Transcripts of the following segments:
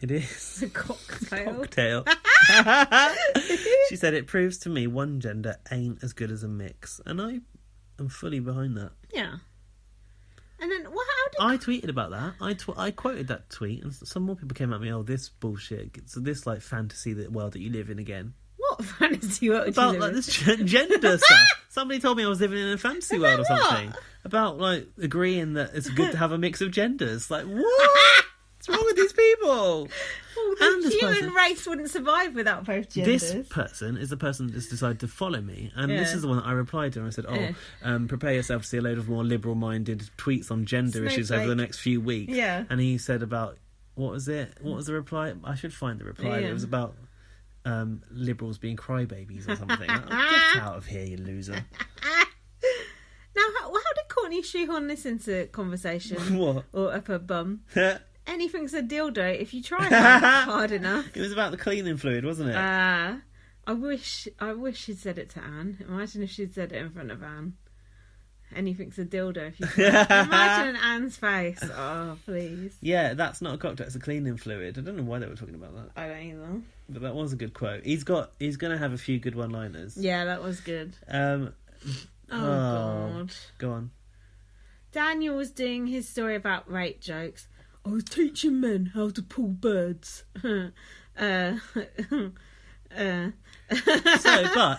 It is. A cocktail. Cocktail. She said, it proves to me one gender ain't as good as a mix. And I am fully behind that. Yeah. And then, well, I tweeted about that. I quoted that tweet, and some more people came at me, oh, this bullshit. So this, like, fantasy world that you live in again. What fantasy world about, like, this gender stuff. Somebody told me I was living in a fantasy world or something. What? About, like, agreeing that it's good to have a mix of genders. Like, what? What's wrong with these people? Well, the human race wouldn't survive without both genders. This person is the person that's decided to follow me. And this is the one that I replied to. And I said, prepare yourself to see a load of more liberal-minded tweets on gender issues over the next few weeks. Yeah. And he said about, what was it? What was the reply? I should find the reply. Yeah. It was about liberals being crybabies or something. Get out of here, you loser. Now, how did Courtney shoehorn this into conversation? What? Or up her bum? Anything's a dildo if you try hard enough. It was about the cleaning fluid, wasn't it? I wish she'd said it to Anne. Imagine if she'd said it in front of Anne. Anything's a dildo if you try. Imagine Anne's face. Oh, please. Yeah, that's not a cocktail, it's a cleaning fluid. I don't know why they were talking about that. I don't either. But that was a good quote. He's going to have a few good one-liners. Yeah, that was good. God. Go on. Daniel was doing his story about rape jokes. I was teaching men how to pull birds. But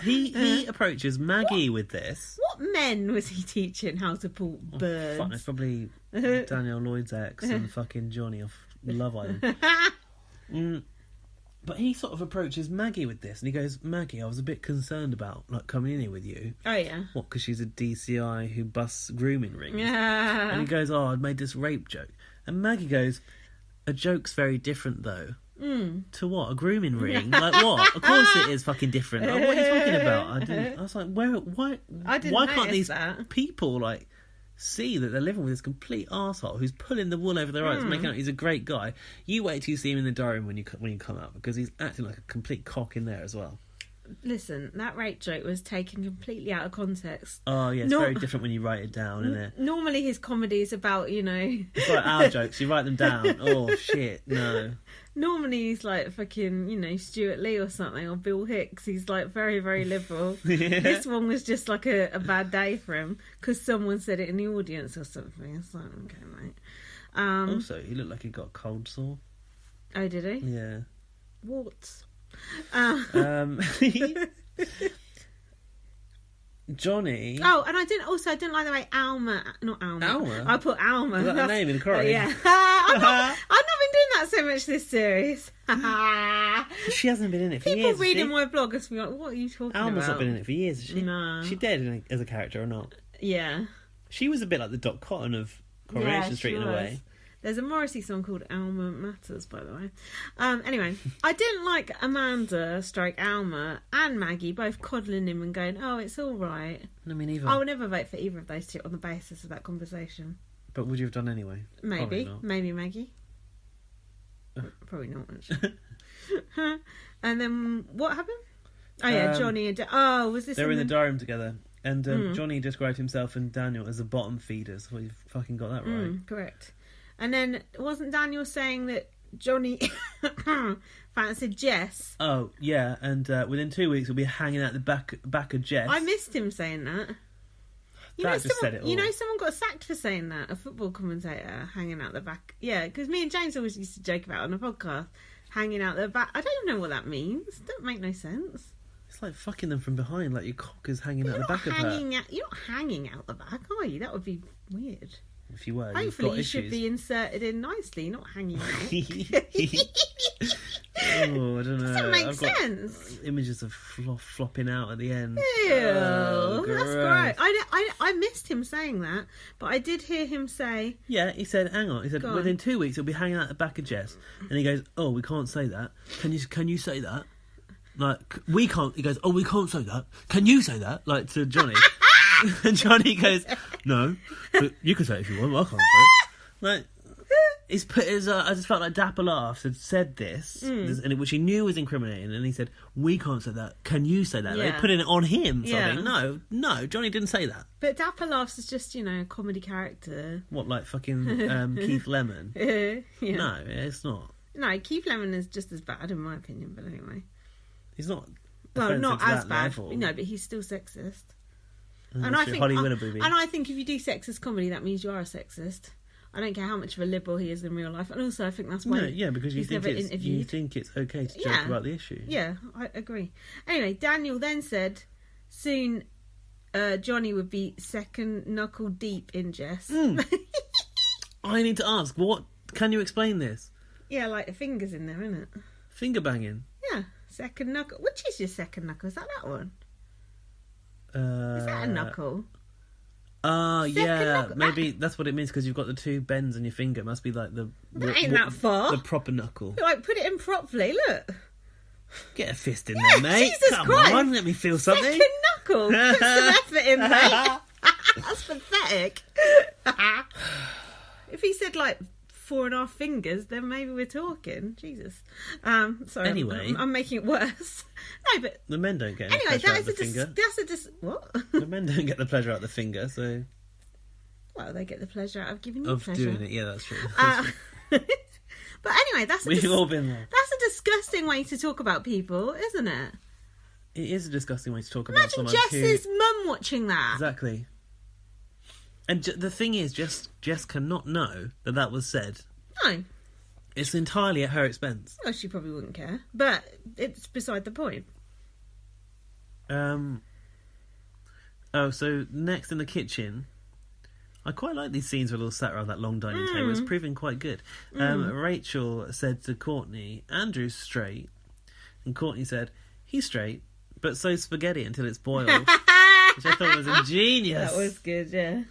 he approaches Maggie with this. What men was he teaching how to pull birds? Fuck, it's probably Daniel Lloyd's ex and fucking Johnny off Love Island. But he sort of approaches Maggie with this, and he goes, Maggie, I was a bit concerned about like coming in here with you. Oh, yeah. What, because she's a DCI who busts grooming rings? Yeah. And he goes, oh, I'd made this rape joke. And Maggie goes, a joke's very different, though. To what? A grooming ring? Like what? Of course it is fucking different. Like, what are you talking about? I was like, why can't these people, like, see that they're living with this complete arsehole who's pulling the wool over their eyes, making out he's a great guy? You wait till you see him in the diary room when you come out, because he's acting like a complete cock in there as well. Listen, that rape joke was taken completely out of context. Oh, yeah, it's very different when you write it down, isn't it? Normally his comedy is about, It's like our jokes, you write them down. Oh, shit, no. Normally he's like fucking, Stuart Lee or something, or Bill Hicks. He's like very, very liberal. Yeah. This one was just like a bad day for him because someone said it in the audience or something. It's like, okay, mate. Also, he looked like he got a cold sore. Oh, did he? Yeah. Warts. Johnny. Oh, and I didn't like the way Alma. I put Alma. Is that her name in Corrie? Yeah. I've not been doing that so much this series. She hasn't been in it for years. People reading my blog and be like, "What are you talking about?" Alma's not been in it for years, has she? No. She dead as a character or not? Yeah. She was a bit like the Dot Cotton of Coronation Street in a way. There's a Morrissey song called Alma Matters, by the way. Anyway, I didn't like Amanda, Alma, and Maggie both coddling him and going, "Oh, it's all right." I mean, either. I will never vote for either of those two on the basis of that conversation. But would you have done anyway? Maybe Maggie. Probably not. Actually. And then what happened? Oh yeah, Johnny and was this? They were in the diary room together, and Johnny described himself and Daniel as the bottom feeders. Well, you fucking got that right. Correct. And then wasn't Daniel saying that Johnny fancied Jess? Oh yeah, and within 2 weeks we'll be hanging out the back of Jess. I missed him saying that. Said it all. Someone got sacked for saying that. A football commentator hanging out the back. Yeah, because me and James always used to joke about it on the podcast, hanging out the back. I don't even know what that means. It don't make no sense. It's like fucking them from behind, like your cock is hanging out the back of her. You're not hanging out the back, are you? That would be weird. If you were, hopefully you should be inserted in nicely, not hanging out. Oh, I don't know. Doesn't make sense. Images of flopping out at the end. Ew, that's great. I missed him saying that, but I did hear him say. Yeah, he said, "Hang on." He said, "Within 2 weeks, he'll be hanging out the back of Jess," and he goes, "Oh, we can't say that. Can you say that? Like we can't." He goes, "Oh, we can't say that. Can you say that?" Like to Johnny. And Johnny goes, "No, but you can say it if you want. I can't say it." Like, he's put his. I just felt like Dapper Laughs had said this, and which he knew was incriminating, and he said, "We can't say that. Can you say that?" Yeah. Like, putting it on him. No, Johnny didn't say that. But Dapper Laughs is just a comedy character. What, like fucking Keith Lemon? Yeah. No, it's not. No, Keith Lemon is just as bad in my opinion, but anyway. He's not. Well, not to as that bad. level. No, but he's still sexist. And I think Holly Willoughby. And I think if you do sexist comedy, that means you are a sexist. I don't care how much of a liberal he is in real life, and also I think that's why. No, yeah, because you think it's okay to joke about the issue. Yeah, I agree. Anyway, Daniel then said, soon Johnny would be second knuckle deep in Jess. I need to ask, what? Can you explain this? Yeah, like the fingers in there, isn't it? Finger banging. Yeah, second knuckle. Which is your second knuckle? Is that one? Is that a knuckle? Yeah, knuckle. maybe that's what it means because you've got the two bends on your finger. It must be like the. That ain't that far. The proper knuckle. Like, put it in properly. Look. Get a fist in there, mate. Jesus Come Christ. on, let me feel something. Second knuckle. Put some effort in, mate. That's pathetic. If he said like 4.5 fingers, then maybe we're talking. Jesus. Sorry. Anyway, I'm making it worse. No, but the men don't get any anyway. pleasure out of the finger. That's what? The men don't get the pleasure out of the finger, so. Well, they get the pleasure out of giving you of pleasure. doing it. Yeah, that's true. But anyway, we've all been there. That's a disgusting way to talk about people, isn't it? It is a disgusting way to talk about someone. Imagine Jess's mum watching that. Exactly. And the thing is, Jess cannot know that was said. No. It's entirely at her expense. Well, she probably wouldn't care. But it's beside the point. Oh, so next in the kitchen, I quite like these scenes where they're all sat around that long dining table. It's proving quite good. Rachel said to Courtney, Andrew's straight. And Courtney said, he's straight, but so's spaghetti until it's boiled. Which I thought was ingenious. That was good, yeah.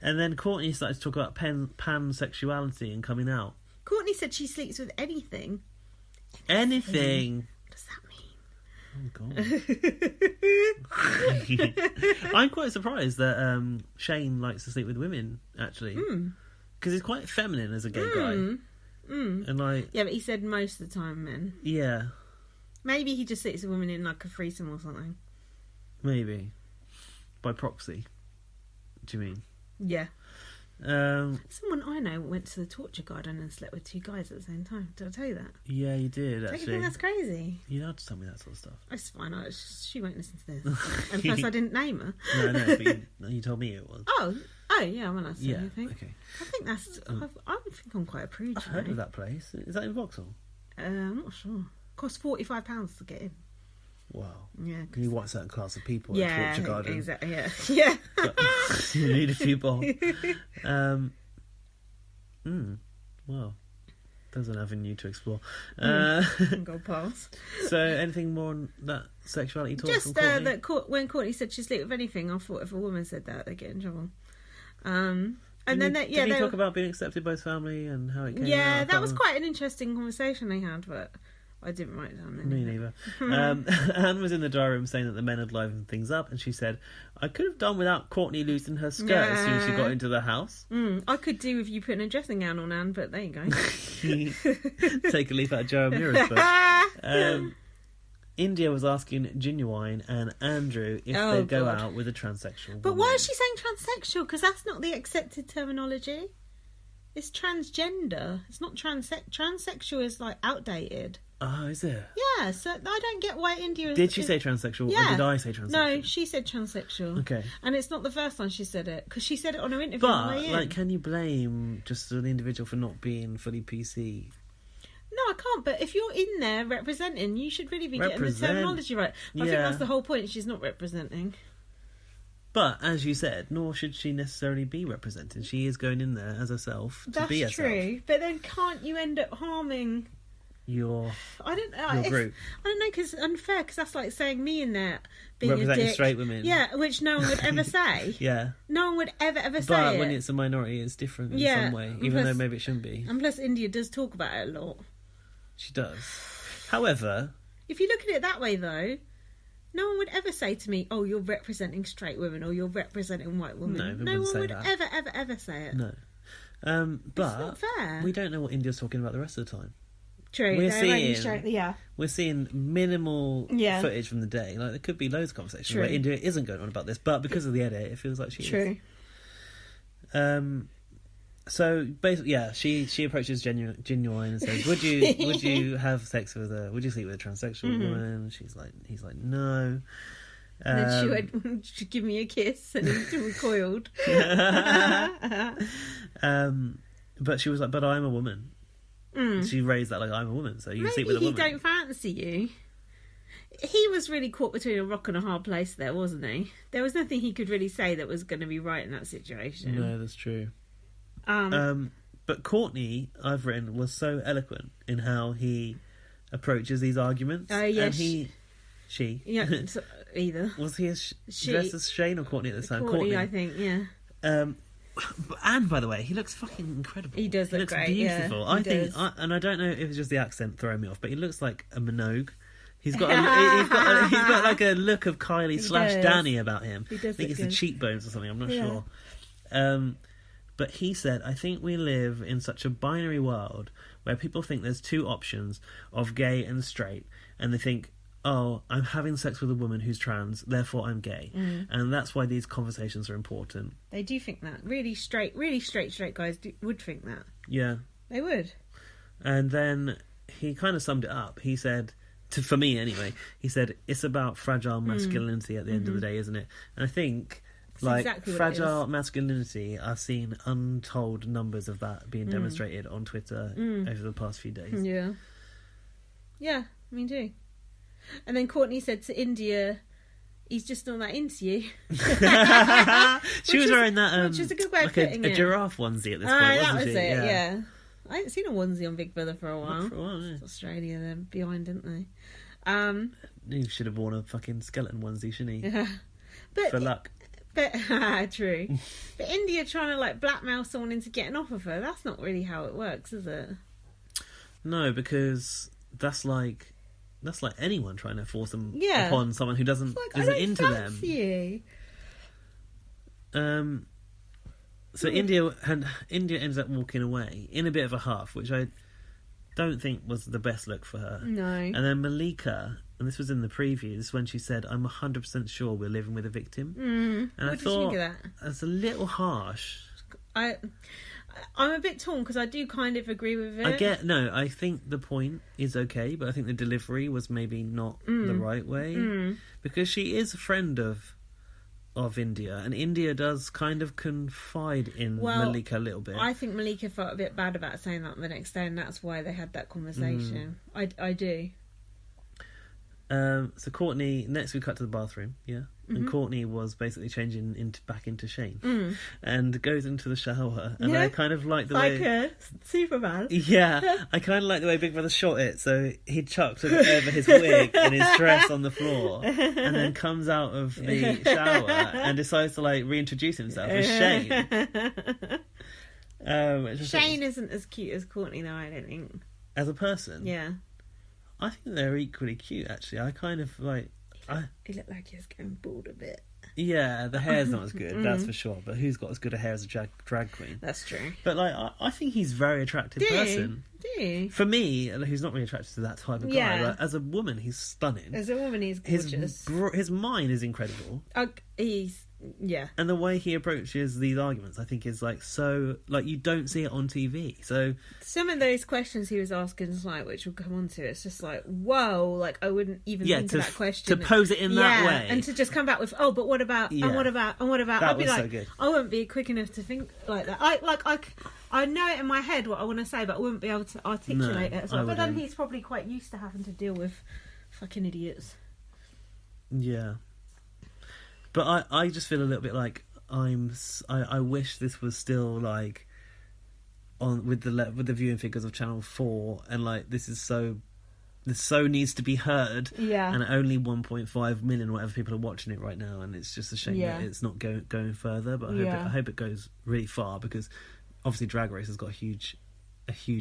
And then Courtney started to talk about pansexuality and coming out. Courtney said she sleeps with anything. Anything. What does that mean? Oh, God. I'm quite surprised that Shane likes to sleep with women, actually. Because he's quite feminine as a gay guy. And like... Yeah, but he said most of the time men. Yeah. Maybe he just sleeps with women in like a threesome or something. Maybe. By proxy. Do you mean? Yeah. Someone I know went to the torture garden and slept with 2 guys at the same time. Did I tell you that? Yeah, you did, actually. Don't you think that's crazy? You have to tell me that sort of stuff. It's fine. She won't listen to this. And plus, I didn't name her. No, but you told me it was. Oh, yeah, when I said anything. Okay. I think that's... I think I'm quite a prude. I've heard of that place. Is that in Vauxhall? I'm not sure. Costs £45 to get in. Wow. Yeah. You want a certain class of people at Torture Garden. Exactly. Yeah. You need a few bob. Well, there's an avenue to explore. Go past. So, anything more on that sexuality talk? Just that when Courtney said she'd sleep with anything, I thought if a woman said that, they'd get in trouble. And did he talk about being accepted by his family and how it came out? Yeah, that was quite an interesting conversation they had, but I didn't write it down. Me neither. Anne was in the diary room saying that the men had livened things up, and she said, I could have done without Courtney losing her skirt as soon as she got into the house. I could do with you putting a dressing gown on, Anne, but there you go. Take a leaf out of Joe O'Meara's book. India was asking Genuine and Andrew if they'd go out with a transsexual But woman. why is she saying transsexual? Because that's not the accepted terminology. It's transgender. It's not transsexual is like outdated. Oh, is it? Yeah, so I don't get why India... Did she say transsexual or did I say transsexual? No, she said transsexual. Okay. And it's not the first time she said it, because she said it on her interview on the way in. But, can you blame just an individual for not being fully PC? No, I can't, but if you're in there representing, you should really be getting the terminology right. I think that's the whole point, she's not representing. But, as you said, nor should she necessarily be represented. She is going in there as herself to be herself. That's true, but then can't you end up harming... your group. I don't know, because it's unfair, because that's like saying me in there being representing a dick. straight women. Yeah, which no one would ever say. Yeah. No one would ever say it. But when it's a minority, it's different in some way, even though maybe it shouldn't be. And plus, India does talk about it a lot. She does. However... If you look at it that way, though, no one would ever say to me, oh, you're representing straight women or you're representing white women. No one would ever say it. No. But it's not fair. We don't know what India's talking about the rest of the time. True. We're seeing minimal footage from the day. Like there could be loads of conversations where India isn't going on about this, but because of the edit, it feels like she is. True. So basically, yeah, she approaches Genuine and says, "Would you have sex with would you sleep with a transsexual woman?" He's like, "No." And then she went, "Would you give me a kiss?" And he recoiled. But she was like, "But I'm a woman." She raised that like, "I'm a woman, so you sleep with a woman." Maybe he don't fancy you. He was really caught between a rock and a hard place there, wasn't he? There was nothing he could really say that was going to be right in that situation. No, that's true. But Courtney, I've written, was so eloquent in how he approaches these arguments. Oh, yes. And she. Yeah, either. Was he dressed as Shane or Courtney at the time? Courtney, I think, yeah. And by the way, he looks fucking incredible. He does look great, beautiful. Yeah, I think, and I don't know if it's just the accent throwing me off, but he looks like a Minogue. He's got like a look of Kylie / Danny about him. He does. I think it's the cheekbones or something. I'm not sure. But he said, "I think we live in such a binary world where people think there's two options of gay and straight, and they think, oh, I'm having sex with a woman who's trans, therefore I'm gay. And that's why these conversations are important." They do think that. Really straight guys would think that. Yeah. They would. And then he kind of summed it up. He said, for me anyway, he said, it's about fragile masculinity at the end of the day, isn't it? And I think, like, exactly fragile masculinity, I've seen untold numbers of that being demonstrated on Twitter over the past few days. Yeah. Yeah, me too. And then Courtney said to India, "He's just not that into you." She was wearing that, which is a good way of putting a giraffe onesie at this point, wasn't that was she? it, yeah. I hadn't seen a onesie on Big Brother for a while. Not for a while, yeah. It's Australia, they're behind, didn't they? He should have worn a fucking skeleton onesie, shouldn't he? Yeah. For luck. But true. But India trying to like blackmail someone into getting off of her, that's not really how it works, is it? No, because that's like anyone trying to force them yeah. upon someone who isn't into them. You. So India ends up walking away in a bit of a huff, which I don't think was the best look for her. No. And then Malika, and this was in the preview, this is when she said, "I'm 100% sure we're living with a victim." And I thought, think of that? That's a little harsh. I'm a bit torn because I do kind of agree with it. I think the point is okay, but I think the delivery was maybe not the right way. Because she is a friend of India, and India does kind of confide in Malika a little bit. I think Malika felt a bit bad about saying that the next day, and that's why they had that conversation. I do. So Courtney, next we cut to the bathroom, and Courtney was basically changing back into Shane, and goes into the shower, and I kind of like the way... Like Superman. Yeah, I kind of like the way Big Brother shot it, so he chucked over his wig and his dress on the floor, and then comes out of the shower and decides to like reintroduce himself as Shane. Shane isn't as cute as Courtney though, I don't think. As a person? Yeah. I think they're equally cute, actually. I kind of like... He looked like he was getting bald a bit. Yeah, the hair's not as good, that's for sure. But who's got as good a hair as a drag queen? That's true. But like, I think he's a very attractive person. Do you? For me, who's not really attracted to that type of guy. Like, as a woman, he's stunning. As a woman, he's gorgeous. His mind is incredible. Yeah. And the way he approaches these arguments, I think, is like so... Like, you don't see it on TV, so... Some of those questions he was asking tonight, which we'll come on to, it's just like, whoa, like, I wouldn't even think of that question. To pose it in that way. And to just come back with, but what about, and what about, and what about... That I'd be was like, so good. I wouldn't be quick enough to think like that. I know it in my head what I want to say, but I wouldn't be able to articulate it as well. But then he's probably quite used to having to deal with fucking idiots. Yeah. But I just feel a little bit like I wish this was still like on with the viewing figures of Channel 4, and like this so needs to be heard. Yeah. And only 1.5 million whatever people are watching it right now, and it's just a shame that it's not going further. But I hope it goes really far, because obviously Drag Race has got a huge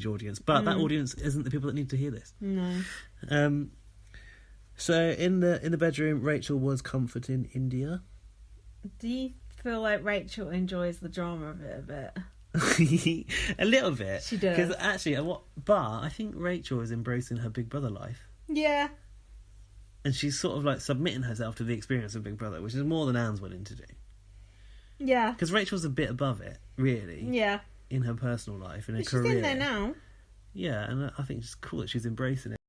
audience, but that audience isn't the people that need to hear this. No. So in the bedroom, Rachel was comforting India. Do you feel like Rachel enjoys the drama of it a bit? A little bit. She does. Because actually, I think Rachel is embracing her Big Brother life. Yeah. And she's sort of like submitting herself to the experience of Big Brother, which is more than Anne's willing to do. Yeah. Because Rachel's a bit above it, really. Yeah. in her personal life, in her But career. She's in there now. Yeah, and I think it's cool that she's embracing it.